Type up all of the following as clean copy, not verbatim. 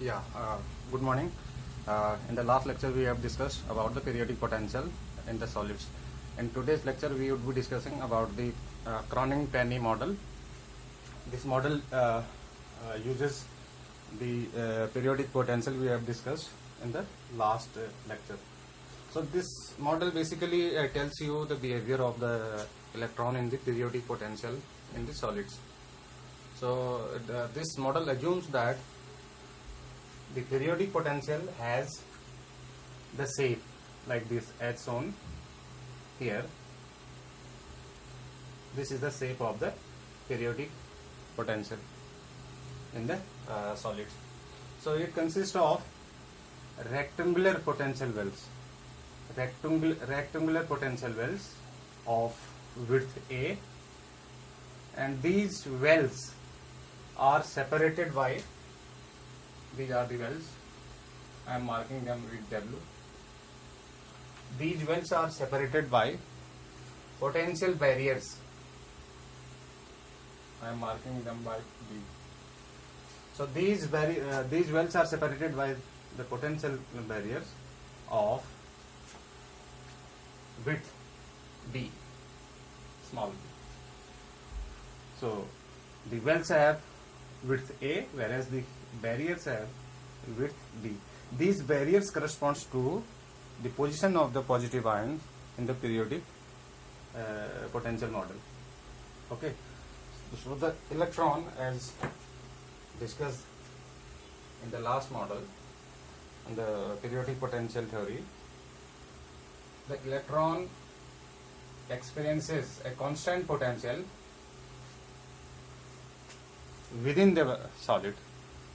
Yeah, good morning. In the last lecture, we have discussed about the periodic potential in the solids. In today's lecture, we would be discussing about the Cronin-Penney model. This model uses the periodic potential we have discussed in the last lecture. So this model basically tells you the behavior of the electron in the periodic potential in the solids. So this model assumes that the periodic potential has the shape like this as shown here. This is the shape of the periodic potential in the solids. So it consists of rectangular potential wells, rectangular potential wells of width A, and these wells are separated by, these are the wells, I am marking them with W. These wells are separated by potential barriers, I am marking them by B. So these wells are separated by the potential barriers of width B, small b. So the wells have width A, whereas the barriers have width B. These barriers corresponds to the position of the positive ions in the periodic potential model. Okay, so the electron, as discussed in the last model in the periodic potential theory, the electron experiences a constant potential within the solid.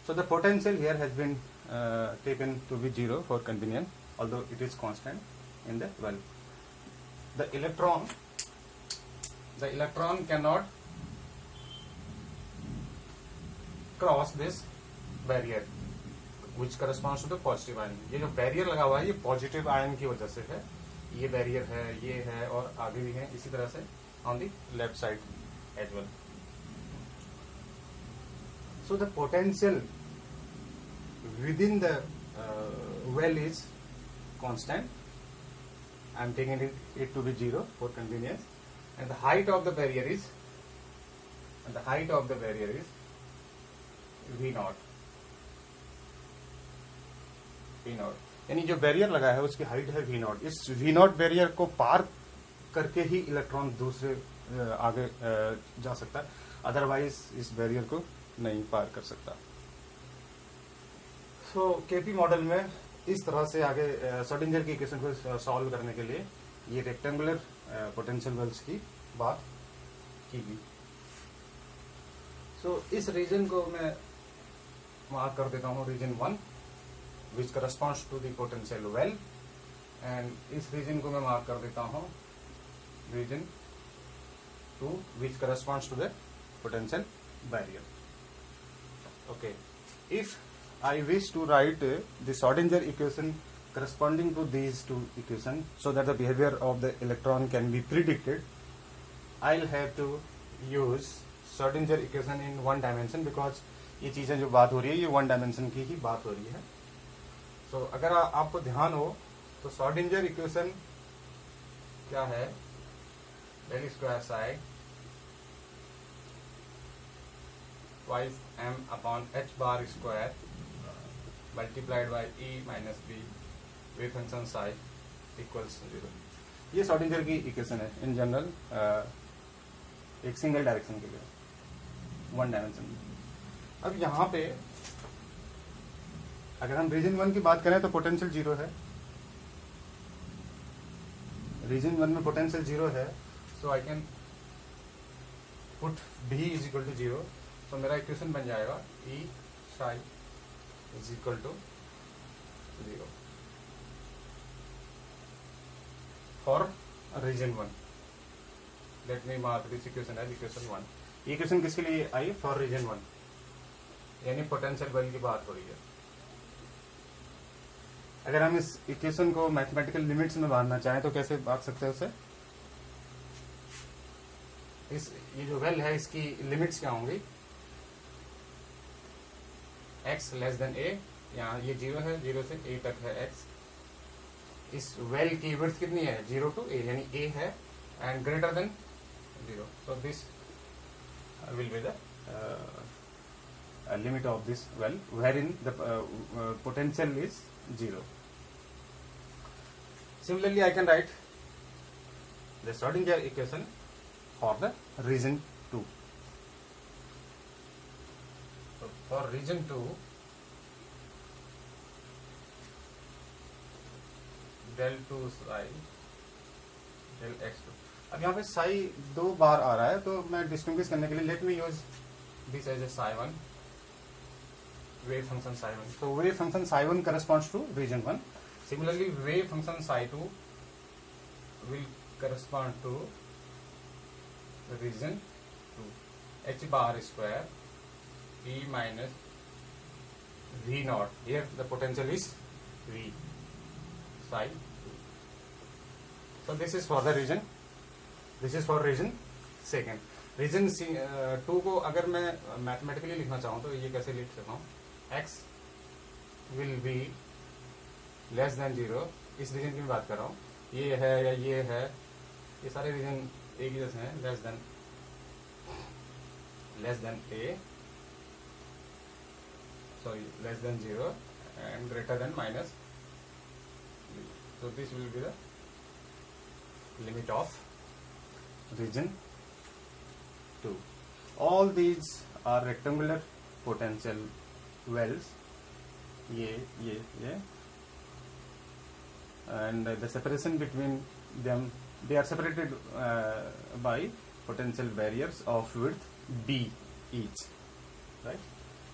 So the potential here has been taken to be 0 for convenience, although it is constant in the well. The electron cannot cross this barrier which corresponds to the positive ion. ये जो barrier लगा हुआ है ये positive ion की वजह से है, ये barrier है, ये है और आगे भी है इसी तरह से on the left side as well. So the potential within the well is constant. I am taking it to be 0 for convenience, and the height of the barrier is V naught. यानी जो barrier लगा है उसकी height है V naught. इस V naught barrier को पार करके ही electron दूसरे आगे जा सकता है, अदरवाइज इस बैरियर को नहीं पार कर सकता. सो केपी मॉडल में इस तरह से आगे श्रोडिंगर की इक्वेशन को सॉल्व करने के लिए ये रेक्टेंगुलर पोटेंशियल वेल्स की बात की गई. सो इस रीजन को मैं मार्क कर देता हूँ region 1 which corresponds to the potential well, and इस रीजन को मैं मार्क कर देता हूँ region 2 which corresponds to the potential barrier. Okay, if I wish to write the Schrodinger equation corresponding to these two equations so that the behavior of the electron can be predicted, I'll have to use Schrodinger equation in one dimension, because ये चीजें जो बात हो रही है ये one dimension की ही बात हो रही है. तो अगर आपको ध्यान हो तो Schrodinger इक्वेशन क्या है, del square psi twice m upon h bar square multiplied by e minus b wave function psi equals 0. ये श्रोडिंगर की इक्वेशन है इन जनरल एक सिंगल डायरेक्शन के लिए, वन डायमेंशन. अब यहाँ पे अगर हम रीजन 1 की बात करें तो पोटेंशियल 0 है. रीजन 1 में पोटेंशियल 0 है, so I can put b is equal to 0. तो मेरा इक्वेशन बन जाएगा E psi is equal to 0 for region 1. Let me mark this equation as equation 1. Equation किसके लिए आई, फॉर रीजन 1, यानी पोटेंशियल वेल की बात हो रही है. अगर हम इस इक्वेशन को मैथमेटिकल लिमिट्स में बांधना चाहें तो कैसे बांध सकते हैं उसे. इस ये जो वेल है इसकी लिमिट्स क्या होंगी, x लेस देन a यहाँ ये 0 है, 0 से a तक है x. इस वेल की विड्थ कितनी है? 0 to a, यानी a है and greater than 0. So this will be the limit of this well wherein the potential is 0. Similarly, I can write the Schrodinger equation for the region 2. So for region 2, del 2 psi del x2. अब यहाँ पे psi 2 बार आ रहा है, तो मैं distinguish करने के लिए let me use this as a psi 1, wave function psi 1. So wave function psi 1 corresponds to region 1. Similarly, wave function psi 2 will correspond to region 2. H bar square E minus V naught. Here the potential is V psi 2. So this is for the region. This is for region second. Region 2 को अगर मैं mathematically लिखना चाहूँ तो ये कैसे लिख सकता हूँ? X will be less than 0. इस रीजन की मैं बात कर रहा हूँ. ये है या ये है, ये सारे रीजन एक ही जैसे हैं. less than a, sorry, less than 0 and greater than minus. So this will be the limit of region 2. All these are rectangular potential wells, ये, and the separation between them, they are separated by potential barriers of width d each, right?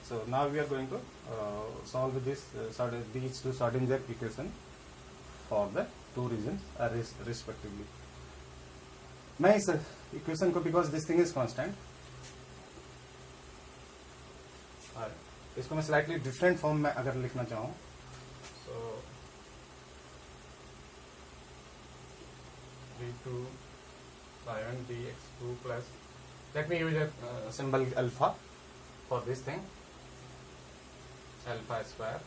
So now we are going to solve this these two Schrodinger equation for the two regions respectively. मैं इस equation को, because this thing is constant, इसको मैं slightly different form में अगर लिखना चाहूँ, सो d2 sin dx2 plus, let me use a symbol alpha for this thing, alpha square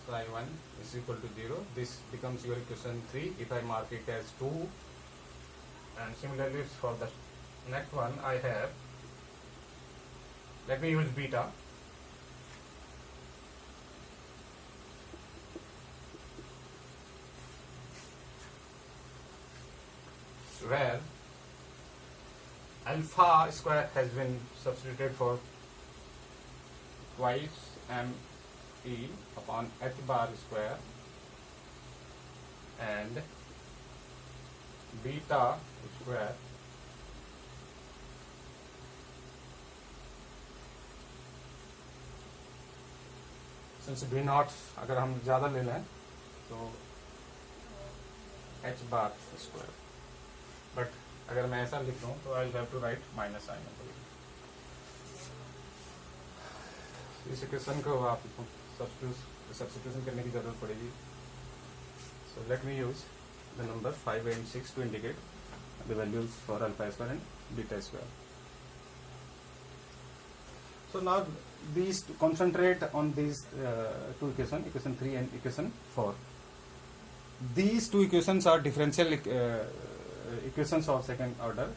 psi 1 is equal to 0. This becomes your equation 3 if I mark it as 2. And similarly for the next one I have, let me use beta. Where alpha square has been substituted for twice me upon h bar square, and beta square since b naught अगर हम ज़्यादा ले लें तो h bar square, but अगर मैं ऐसा लिख दूँ तो I have to write minus sign. इस इक्वेशन को आप सब्स्टिट्यूशन करने की जरूरत पड़ेगी. So let me use the number 5 and 6 to indicate the values for alpha square and beta square. So now these concentrate on these two equations, equation 3 and equation 4. These two equations are differential equations of second order,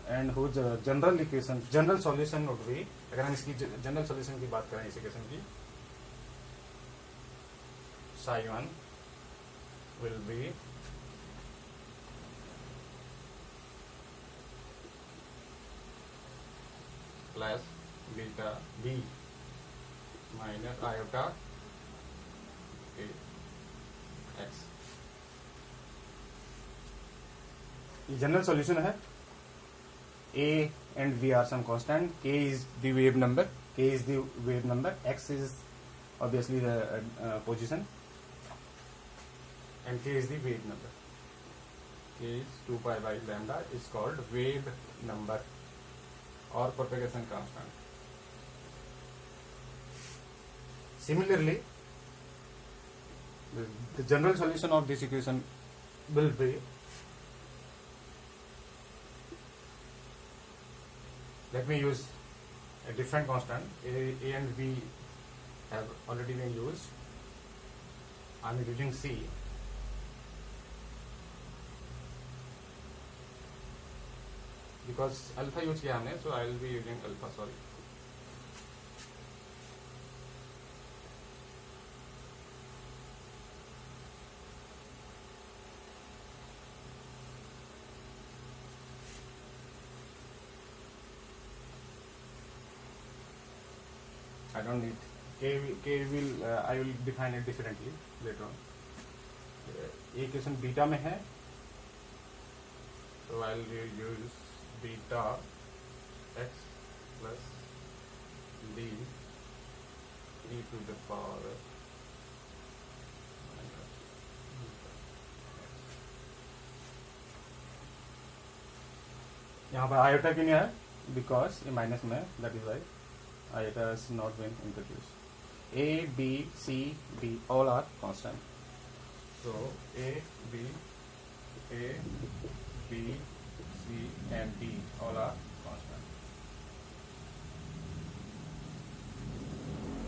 and whose general solution would be, अगर हम इसकी general solution की बात करें इस equation की, psi 1 will be plus beta b minus iota a x. ये general solution है. A and V are some constant. K is the wave number. X is obviously the position, and K is the wave number. K is 2 pi by lambda is called wave number or propagation constant. Similarly, the general solution of this equation will be, let me use a different constant. A and B have already been used. I am using C. Because alpha use किया हमने, so I will be using alpha. Sorry. I don't need K will I will define it differently later on. A equation beta में है, so I will use beta x plus d e to the power यहाँ पर iota क्यों नहीं है? Because ये minus में, that is why iota has not been introduced. A, B, C, D all are constant. So A, B, C and D all are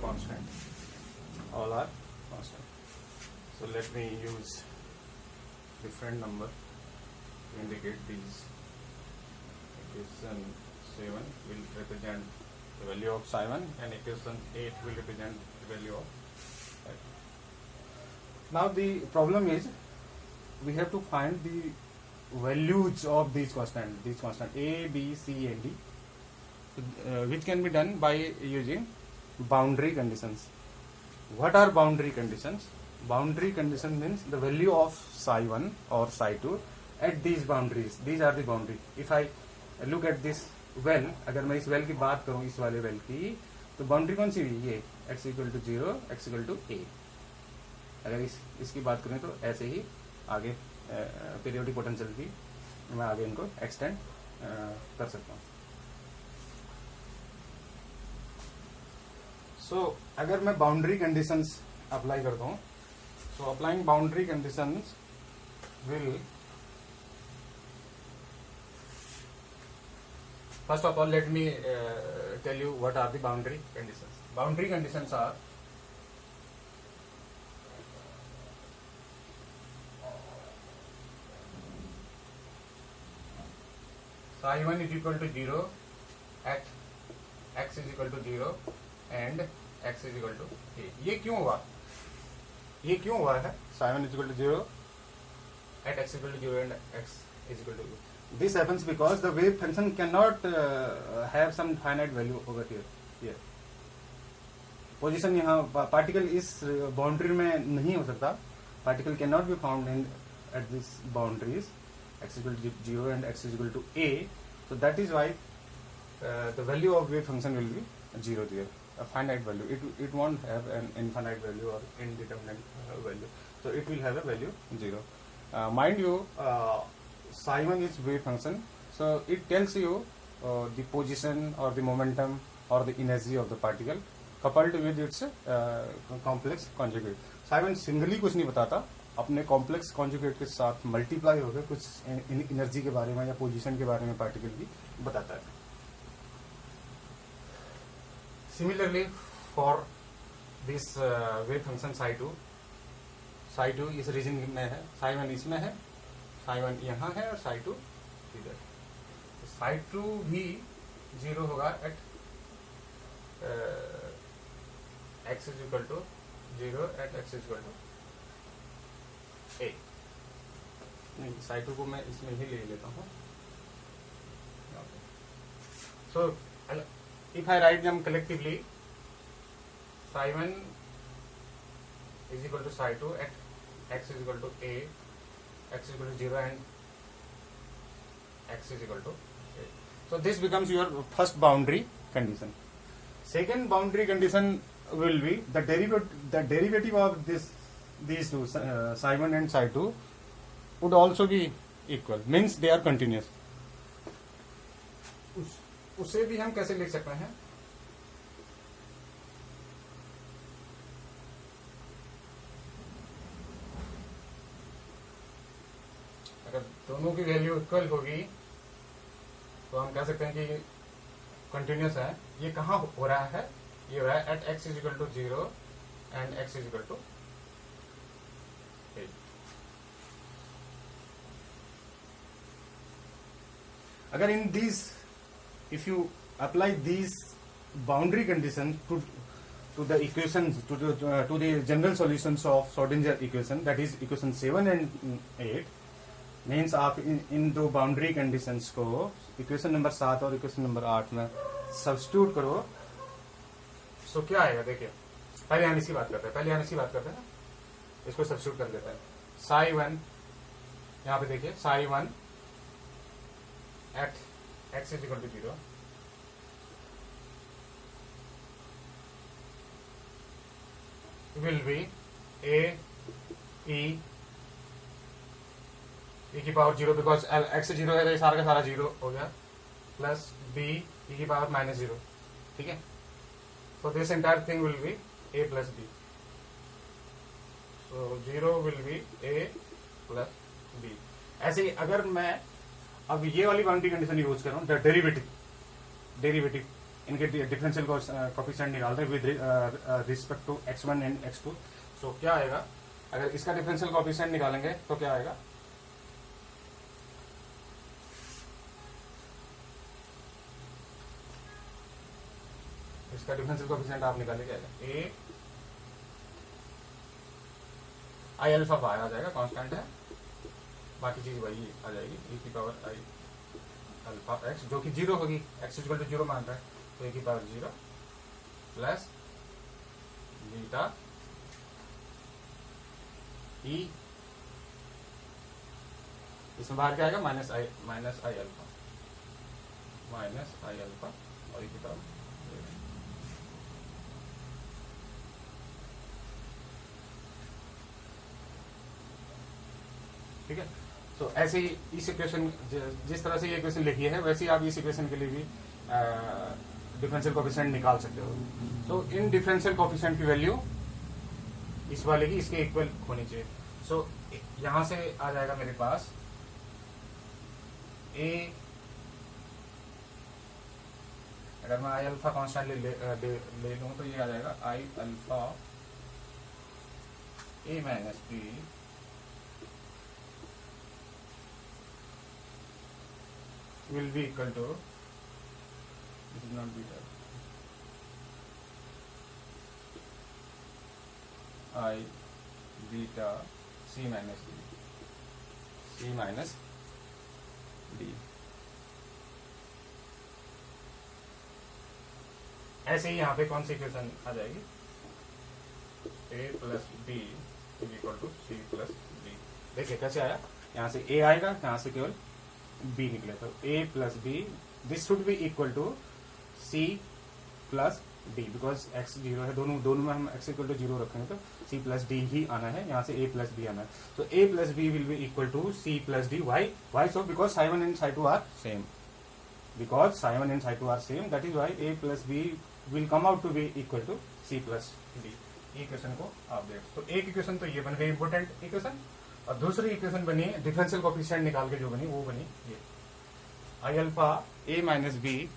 constant. All are constant. So let me use different number to indicate these. Equation 7 will represent the value of psi 1 and equation 8 will represent the value of psi 2. Now the problem is we have to find the values of these constant A, B, C and D, which can be done by using boundary conditions. What are boundary conditions? Boundary condition means the value of psi 1 or psi 2 at these boundaries. These are the boundary. If I look at this well, अगर मैं इस well की बात करूं, इस वाले well की, तो बाउंड्री कौन सी हुई? ये x equal to 0, x equal to a. अगर इसकी बात करें तो ऐसे ही आगे पीरियोडिक पोटेंशियल भी मैं आगे इनको एक्सटेंड कर सकता हूं. सो अगर मैं बाउंड्री कंडीशंस अप्लाई करता हूं, so applying boundary conditions will, first of all let me tell you what are the boundary conditions. Boundary conditions are psi 1 is equal to 0 at x is equal to 0 and x is equal to a. ये क्यों हुआ है psi 1 is equal to 0 at x is equal to 0 and x is equal to a? This happens because the wave function cannot have some finite value over here. Position यहाँ particle इस boundary में नहीं हो सकता. Particle cannot be found at these boundaries x is equal to 0 and x is equal to a. So that is why the value of wave function will be 0 there, a finite value. It won't have an infinite value or indeterminate value. So it will have a value 0. Mind you, psi 1 is wave function, so it tells you the position or the momentum or the energy of the particle coupled with its complex conjugate. psi 1 singly कुछ नहीं बताता, अपने complex conjugate के साथ multiply होकर कुछ energy के बारे में या पोजीशन के बारे में पार्टिकल की बताता है. Similarly for this wave function psi 2 इस रीजन में है, psi 1 इसमें है, psi 1 यहाँ है और psi 2 इधर. psi 2 भी 0 होगा eight x is equal to 0 at x is equal to a. नहीं, psi 2 को मैं इसमें ही ले लेता हूँ. So if I write them collectively, psi 1 is equal to psi 2 at x is equal to a, x is equal to 0 and x is equal to a. So this becomes your first boundary condition. Second boundary condition will be the derivative of these two psi 1 and psi 2 would also be equal, means they are continuous. उसे भी हम कैसे लिख सकते हैं? अगर दोनों की वैल्यू इक्वल होगी तो हम कह सकते हैं कि कंटिन्यूस है, ये कहाँ हो रहा है, ये हो रहा है at x is equal to 0 and x is equal to 8। अगर इन these if you apply these boundary conditions to the equations to the general solutions of Schrodinger equation, that is equation 7 and 8, means आप इन दो boundary conditions को equation number 7 और equation number 8 में substitute करो, सो क्या आएगा? देखिए पहले हम इसकी बात करते हैं, ना इसको सब्स्टिट्यूट कर देते हैं। साई 1, यहाँ पे देखिए psi 1 at x is equal to 0 will be a e की पावर 0, बिकॉज x 0 है तो ये सारा का सारा 0 हो गया, प्लस b e की पावर -0, ठीक है। so this entire thing will be a plus b, so 0 will be a plus b। ऐसे ही अगर मैं अब ये वाली बाउंड्री कंडीशन यूज कर रहा हूँ, डेरिवेटिव इनके डिफरेंशियल कोएफिशिएंट निकाल रहे with respect to x1 and x2, so क्या आएगा? अगर इसका डिफरेंशियल कोएफिशिएंट निकालेंगे तो क्या आएगा? इसका डिफरेंशियल कोएफिशिएंट आप निकाले, क्या आएगा? a आई अल्फा बाय आ जाएगा, कांस्टेंट है, बाकी चीज वही आ जाएगी, e की पावर आई अल्फा x, जो कि 0 होगी, x इक्वल टू 0 मान रहा है, तो e की पावर 0 प्लस बीटा e, इसमें बाहर क्या आएगा? माइनस आई अल्फा और e की पावर 0। ठीक है। तो ऐसे ही इस इक्वेशन, जिस तरह से ये इक्वेशन लिखी है वैसे ही आप इस इक्वेशन के लिए भी डिफरेंशियल कोएफिशिएंट निकाल सकते हो। तो इन डिफरेंशियल कोएफिशिएंट की वैल्यू इस वाले की इसके इक्वल होनी चाहिए। सो यहां से आ जाएगा मेरे पास a, अगर मैं आई अल्फा कॉन्स्टेंट ले लूं तो ये आ जाएगा आई alpha a minus b will be equal to, this is not beta, I beta c minus d। ऐसे ही यहाँ पे कौन सी इक्वेशन आ जाएगी? a plus b equal to c plus d. देखिए कैसे आया, यहाँ से a आएगा, यहाँ से केवल b निकले, तो a plus b, this should be equal to c plus d, because x 0 है, दोनों में हम x इक्वल टू 0 रखेंगे तो c प्लस d ही आना है, यहाँ से a प्लस b आना है, तो a plus b will be equal to c plus d। Why so? Because psi 1 and psi 2 are same, that is why a plus b will come out to be equal to c plus d। Equation को आप देख, तो एक equation तो ये बन गई important equation, और दूसरी इक्वेशन बनी डिफरेंशियल कोएफिशिएंट निकाल के जो बनी वो बनी ये, I alpha a minus b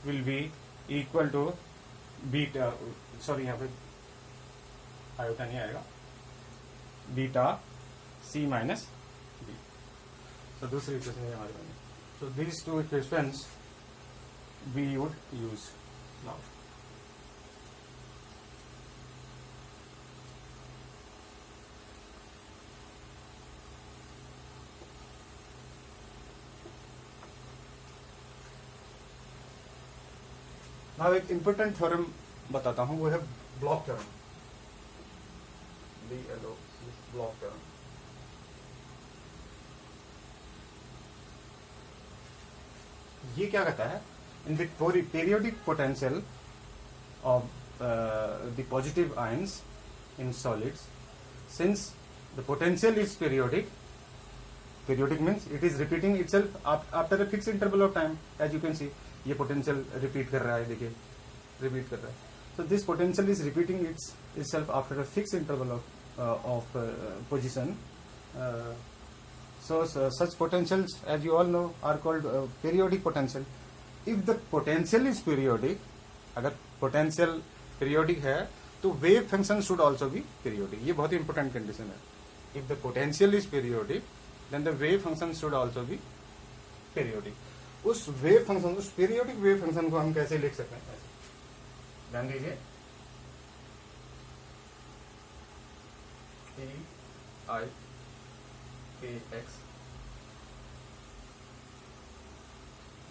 will be equal to beta, sorry यहाँ पे आयोटा नहीं आएगा, बीटा c माइनस बी। तो दूसरी इक्वेशन हमारी बनी। So these two equations we would use now. now एक इम्पोर्टेंट थ्योरम बताता हूं, वो है ब्लॉक थ्योरम, ब्लॉक थ्योरम। ये क्या कहता है, in the periodic potential of the positive ions in solids, since the potential is periodic means it is repeating itself after a fixed interval of time, as you can see ये potential repeat कर रहा है, देखिए repeat कर रहा है, so this potential is repeating itself after a fixed interval of position. So such potentials, as you all know, are called periodic potential. If the potential is periodic, अगर potential periodic है तो wave function should also be periodic. ये बहुत ही important condition है. If the potential is periodic then the wave function should also be periodic. उस wave function, उस periodic wave function को हम कैसे लिख सकते हैं? ध्यान दीजिए, e i k x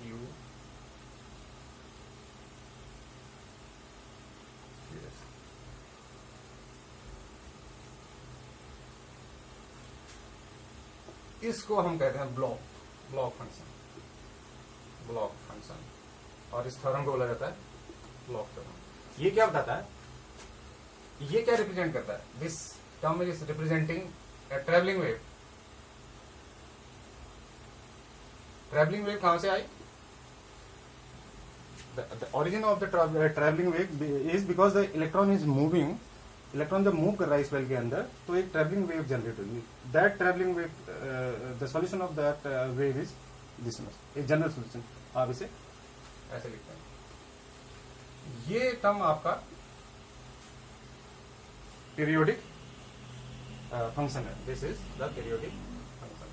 u yes. इसको हम कहते हैं ब्लॉक फंक्शन. और इस थ्योरम को बोला जाता है ब्लॉक थ्योरम. ये क्या बताता है? ये क्या रिप्रेजेंट करता है? This term is representing A travelling wave. Travelling wave कहां से आई? The origin of the traveling wave is because the electron is moving. Electron जब मूव कर रहा है इस वेल के अंदर तो एक ट्रेवलिंग वेव जनरेट होगी. That travelling wave, the solution of that wave is this much. एक जनरल सॉल्यूशन आप इसे ऐसे लिखते हैं. ये टर्म आपका पीरियोडिक फंक्शन है. This is the periodic function.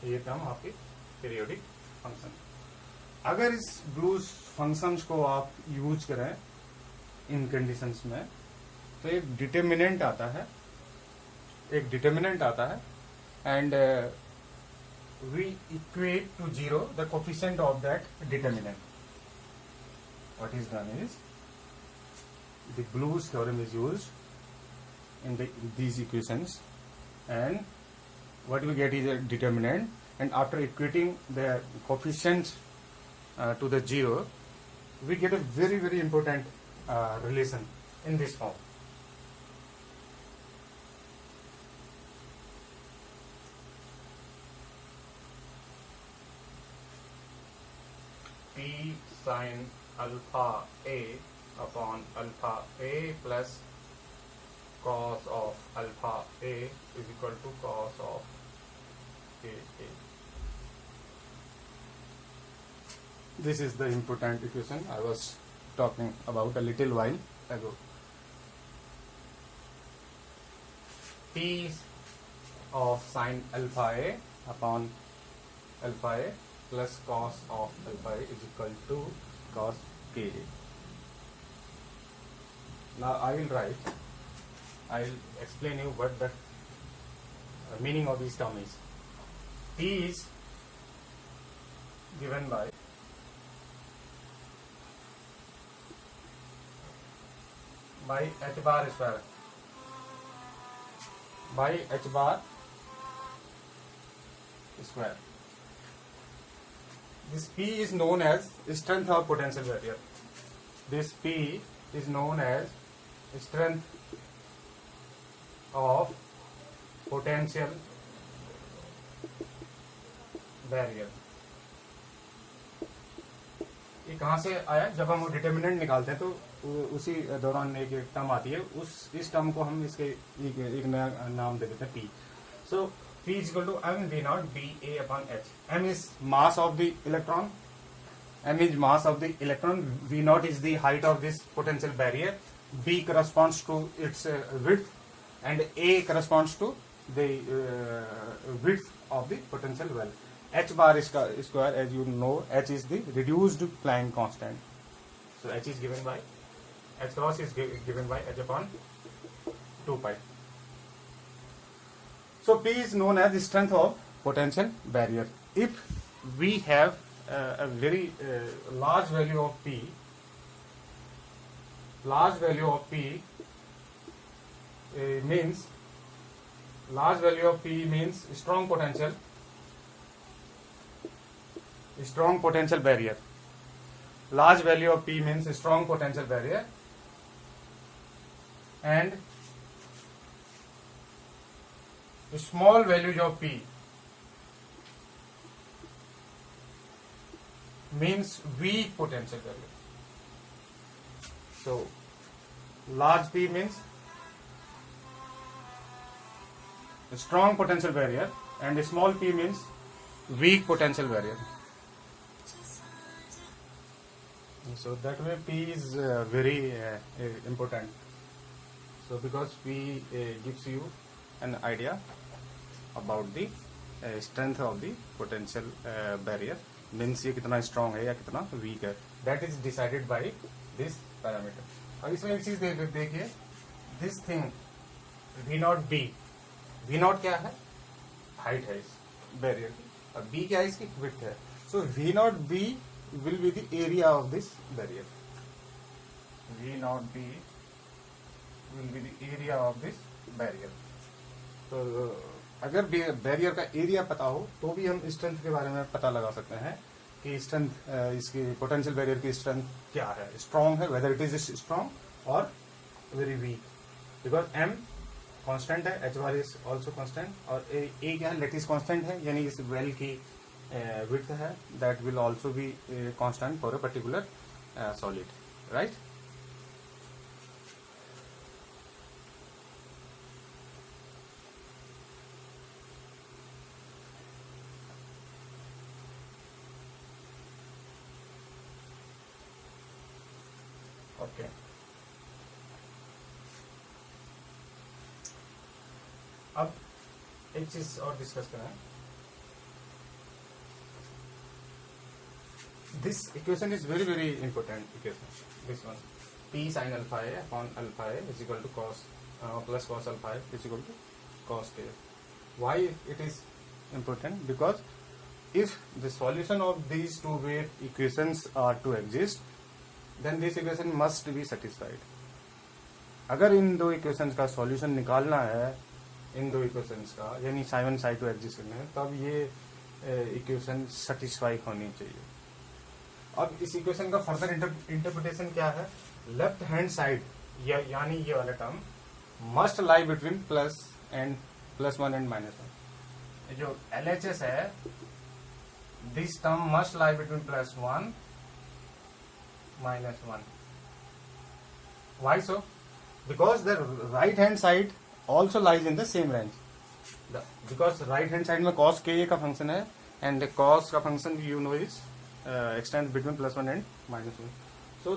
ये टर्म आपकी पीरियोडिक फंक्शन. अगर इस ब्लूज फंक्शंस को आप यूज करें इन कंडीशंस में तो एक डिटर्मिनेंट आता है, and we equate to zero the coefficient of that determinant. What is done is the Bloch's theorem is used in these equations, and what we get is a determinant, and after equating the coefficients to the zero we get a very very important relation in this form. P sin alpha a upon alpha a plus cos of alpha a is equal to cos of a. This is the important equation I was talking about a little while ago. P of sin alpha a upon alpha a plus cos of alpha a is equal to cos k. Now I'll explain you what the meaning of this term is. P is given by h bar square by h bar square. This P is known as strength of potential barrier. This P is known as strength of potential barrier. ये कहाँ से आया? जब हम determinant निकालते हैं तो उसी दौरान एक टर्म आती है, इस टर्म को हम इसके एक नया नाम दे देते हैं P. So P is equal to m v naught b a upon h. M is mass of the electron. V naught is the height of this potential barrier. B corresponds to its width, and A corresponds to the width of the potential well. H bar square, as you know, H is the reduced Planck constant. So H is given by H cross is given by H upon 2 pi. So P is known as the strength of potential barrier. If we have a very large value of P, means strong potential barrier. Large value of P means strong potential barrier, and small values of P means weak potential barrier. So large P means strong potential barrier and small p means weak potential barrier. So that way P is very important. So because P gives you an idea about the strength of the potential barrier, means ये कितना strong है या कितना weak है, that is decided by this parameter. और इसमें एक चीज देखिए, this thing V नॉट क्या है, हाइट है इस बैरियर की, और B क्या है, इसकी विड्थ है. सो V not B will be the area of this barrier. V naught B will be the area of this barrier. तो अगर बैरियर का एरिया पता हो तो भी हम स्ट्रेंथ के बारे में पता लगा सकते हैं कि स्ट्रेंथ इसकी पोटेंशियल बैरियर की स्ट्रेंथ क्या है, स्ट्रॉन्ग है, वेदर इट इज स्ट्रॉन्ग और very weak. Because M constant है, H bar is also constant, और A क्या है, लेटिस कांस्टेंट है, यानी इस वेल की width है, that will also be constant for a particular solid, right? Okay. अब एक चीज और डिस्कस करें. This equation is very very important equation. This one, P sin alpha A upon alpha A is equal to cos plus cos alpha A is equal to cos A. Why it is important? Because if the solution of these two wave equations are to exist, then this equation must be satisfied. अगर इन दो equations का solution निकालना है, इन दो equations का, यानी psi1 psi2 exist करना है, तब ये equation satisfy होनी चाहिए. अब इस इक्वेशन का फर्दर इंटरप्रिटेशन क्या है, लेफ्ट हैंड साइड यानी ये वाला term must lie between plus one and minus one. जो LHS है, this term must lie between plus one minus one. Why so? Because the right hand side also lies in the same range. Because right hand side में cos ka का function है, and cos का function you know is extends between plus 1 and minus 1. So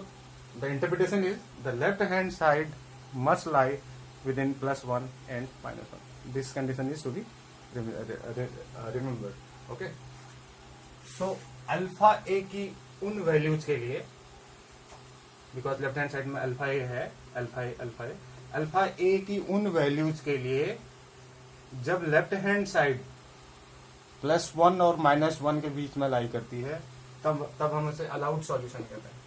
the interpretation is the left hand side must lie within plus 1 and minus 1. This condition is to be remembered. Okay. So alpha a की उन values के लिए, because left hand side में alpha ए है, alpha ए की उन values के लिए जब लेफ्ट हैंड साइड प्लस 1 और माइनस 1 के बीच में लाई करती है, तब हम इसे अलाउड सॉल्यूशन कहते हैं,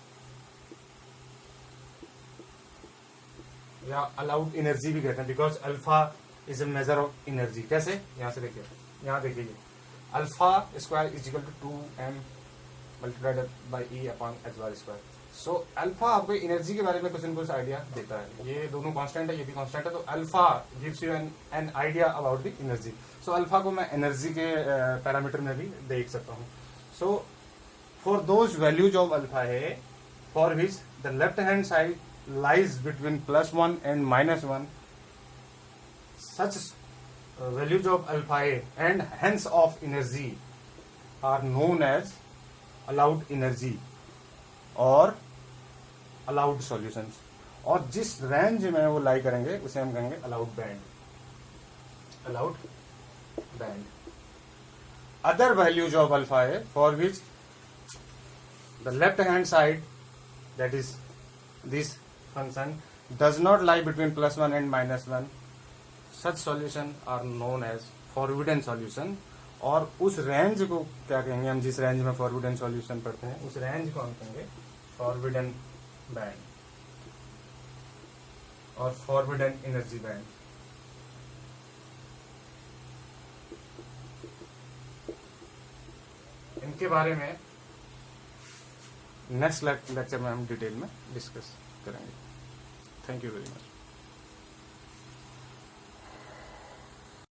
या अलाउड एनर्जी भी कहते हैं. Because alpha is a measure of energy. कैसे? यहां से देखिए, यहां देखिए, alpha square is equal to 2m multiplied by E upon H bar square. So alpha आपको एनर्जी के बारे में कुछ न कुछ आइडिया देता है. ये दोनों कांस्टेंट है, ये भी कांस्टेंट है, तो alpha gives you an idea about the energy. So alpha को मैं एनर्जी के पैरामीटर में भी देख सकता हूँ. सो for those values of alpha A for which the left hand side lies between plus 1 and minus 1, such values of alpha A and hence of energy are known as allowed energy or allowed solutions. और जिस range में वो लाई करेंगे उसे हम कहेंगे allowed band. Other values of alpha A for which the left hand side, that is this function, does not lie between plus 1 and minus 1, such solution are known as forbidden solution. और उस range को क्या कहेंगे, हम जिस range में forbidden solution पढ़ते हैं उस रेंज को हम कहेंगे forbidden band और forbidden energy band. इनके बारे में नेक्स्ट लेक्चर में हम डिटेल में डिस्कस करेंगे. Thank you very much.